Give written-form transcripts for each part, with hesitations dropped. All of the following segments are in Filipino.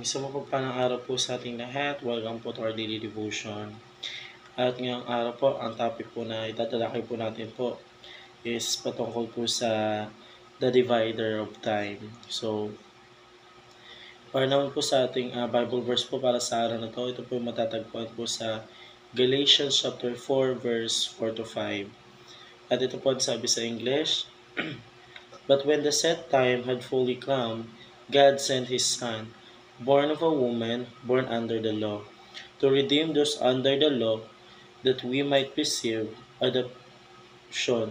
Isang mapagpalang araw po sa ating lahat. Welcome po to our daily devotion. At ngayong araw po, ang topic po na itatalakay po natin po is patungkol po sa the divider of time. So, para naman po sa ating Bible verse po para sa araw na to, ito po matatagpuan po sa Galatians chapter 4 verse 4 to 5. At ito po sabi sa English, But when the set time had fully come, God sent His Son, born of a woman, born under the law, to redeem those under the law, that we might receive adoption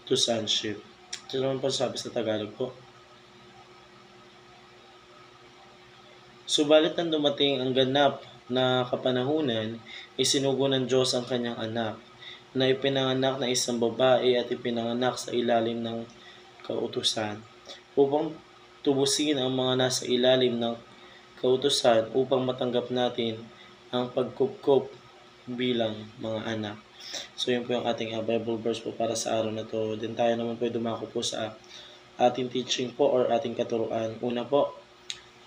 to sonship. Ito naman po sabi sa Tagalog po. Subalit nang dumating ang ganap na kapanahunan, isinugo ng Diyos ang kanyang anak, na ipinanganak na isang babae at ipinanganak sa ilalim ng kautusan, upang tubusin ang mga nasa ilalim ng kautusan upang matanggap natin ang pagkupkup bilang mga anak. So yun po yung ating Bible verse po para sa araw na to. Then tayo naman po dumako po sa ating teaching po or ating katuruan. Una po,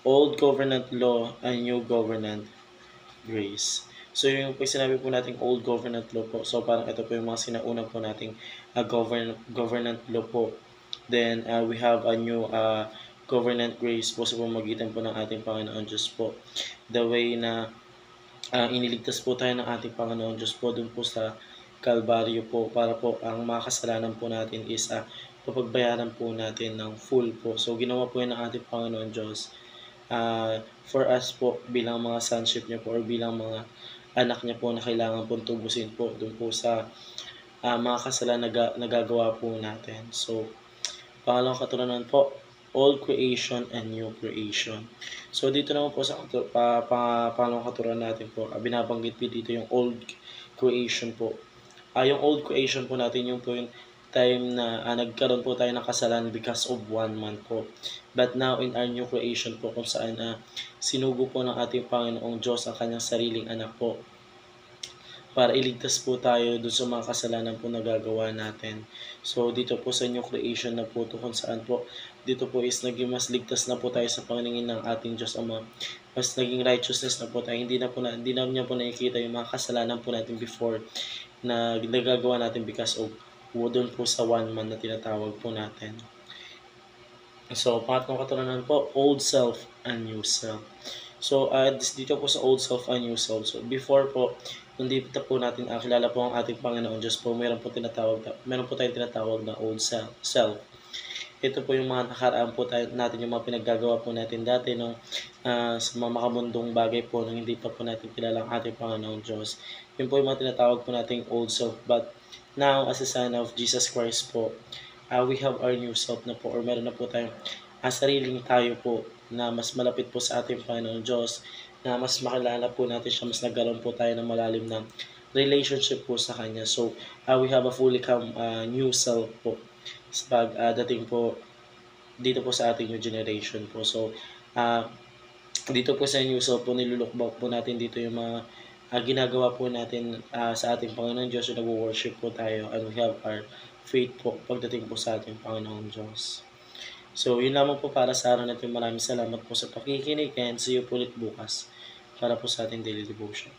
Old Covenant Law and New Covenant Grace. So yung po sinabi po nating Old Covenant Law po. So parang ito po yung mga sinauna po nating Covenant Law po. Then we have a new Covenant Grace po sa pamamagitan po ng ating Panginoon Diyos po. The way na iniligtas po tayo ng ating Panginoon Diyos po dun po sa Kalbaryo po para po ang mga kasalanan po natin is papagbayaran po natin ng full po. So ginawa po yun ng ating Panginoon Diyos for us po bilang mga sonship niya po or bilang mga anak niya po na kailangan po tubusin po dun po sa mga kasalanan na nagagawa po natin. So pangalawang katuruan po, Old Creation and New Creation. So dito naman po sa pangalawang katuruan natin po, binabanggit po dito yung Old Creation po. Yung Old Creation po natin yung po yung time na nagkaroon po tayo ng kasalanan because of one man po. But now in our New Creation po kung saan sinugo po ng ating Panginoong Diyos ang kanyang sariling anak po para iligtas po tayo dun sa mga kasalanan po nagagawa natin. So, dito po sa new creation na po kung saan po, dito po is naging mas ligtas na po tayo sa paningin ng ating Diyos Ama. Mas naging righteousness na po tayo. Hindi na niya po nakikita yung mga kasalanan po natin before na nagagawa natin because of doon po sa one man na tinatawag po natin. So, pangatlong katuruan po, old self and new self. So, dito po sa old self and new self. So, before po, hindi po natin kilala po ang ating Panginoon Diyos po, meron po tayong tinatawag na old self. Ito po yung mga nakaraan po natin, yung mga pinaggagawa po natin dati sa mga makamundong bagay po nung hindi pa po natin kilala ang ating Panginoon Diyos. Yun po yung mga tinatawag po nating old self. But now, as a son of Jesus Christ po, we have our new self na po, or meron na po tayong sariling tayo po na mas malapit po sa ating Panginoon Diyos, na mas makilala po natin siya, mas nagkaroon po tayo ng malalim na relationship po sa Kanya. So, we have a fully new self po sa dating po dito po sa ating new generation po. So, dito po sa new self po, nilulukbak po natin dito yung mga ginagawa po natin sa ating Panginoon Diyos, yung nag-worship po tayo, and we have our faith po pagdating po sa ating Panginoon Diyos. So, yun lamang po para sa araw natin. Maraming salamat po sa pakikinig and see you po ulit bukas para po sa ating daily devotion.